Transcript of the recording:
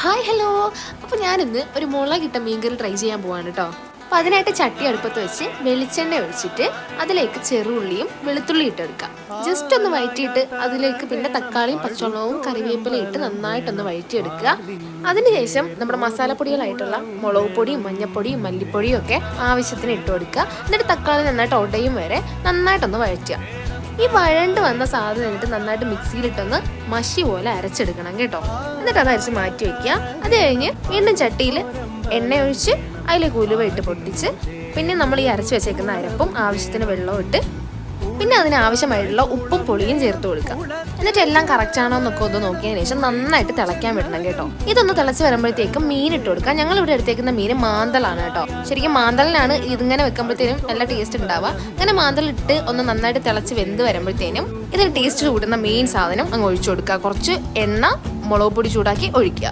Hi hello. അപ്പോൾ ഞാനിന്ന് ഒരു മുളകിട്ട മീൻകറി ട്രൈ ചെയ്യാൻ പോവാണ് കേട്ടോ. അപ്പോൾ അതിനായിട്ട് ചട്ടി അടുപ്പത്ത് വെച്ച് വെളിച്ചെണ്ണ ഒഴിച്ചിട്ട് അതിലേക്ക് ചെറുള്ളിയും വെളുത്തുള്ളി ഇട്ടെടുക്കാം. ജസ്റ്റ് ഒന്ന് വഴറ്റിയിട്ട് അതിലേക്ക് പിന്നെ തക്കാളിയും പച്ചമുളകും കറിവേപ്പിലയും ഇട്ട് നന്നായിട്ടൊന്ന് വഴറ്റിയെടുക്കുക. അതിനുശേഷം നമ്മുടെ മസാലപ്പൊടികളായിട്ടുള്ള മുളക് പൊടിയും മഞ്ഞൾപ്പൊടിയും മല്ലിപ്പൊടിയും ഒക്കെ ആവശ്യത്തിന് ഇട്ട് കൊടുക്കുക. എന്നിട്ട് തക്കാളി നന്നായിട്ട് ഉടയും വരെ നന്നായിട്ടൊന്ന് വഴറ്റുക. ഈ വഴണ്ട് വന്ന സാധനം എന്നിട്ട് നന്നായിട്ട് മിക്സിയിലിട്ടൊന്ന് മഷി പോലെ അരച്ചെടുക്കണം കേട്ടോ. എന്നിട്ട് അത് അരച്ച് മാറ്റി വയ്ക്കുക. അത് കഴിഞ്ഞ് വീണ്ടും ചട്ടിയിൽ എണ്ണ ഒഴിച്ച് അതിലേക്ക് ഉലുവ ഇട്ട് പൊട്ടിച്ച് പിന്നെ നമ്മൾ ഈ അരച്ച് വെച്ചേക്കുന്ന അരപ്പും ആവശ്യത്തിന് വെള്ളവും ഇട്ട് പിന്നെ അതിന് ആവശ്യമായിട്ടുള്ള ഉപ്പും പൊടിയും ചേർത്ത് കൊടുക്കുക. എന്നിട്ട് എല്ലാം കറക്റ്റ് ആണോ എന്നൊക്കെ ഒന്ന് നോക്കിയതിന് ശേഷം നന്നായിട്ട് തിളയ്ക്കാൻ വിടണം കേട്ടോ. ഇതൊന്ന് തിളച്ച് വരുമ്പോഴത്തേക്കും മീൻ ഇട്ട് കൊടുക്കുക. ഞങ്ങൾ ഇവിടെ എടുത്തേക്കുന്ന മീൻ മാന്തലാണ് കേട്ടോ. ശരിക്കും മാന്തലിനാണ് ഇതിങ്ങനെ വെക്കുമ്പോഴത്തേനും നല്ല ടേസ്റ്റ് ഉണ്ടാവുക. അങ്ങനെ മാന്തലിട്ട് ഒന്ന് നന്നായിട്ട് തിളച്ച് വെന്ത് വരുമ്പോഴത്തേനും ഇതിന് ടേസ്റ്റ് കൂടുന്ന മെയിൻ സാധനം അങ്ങ് ഒഴിച്ചു കൊടുക്കുക. കുറച്ച് എണ്ണ മുളക് പൊടി ചൂടാക്കി ഒഴിക്കുക.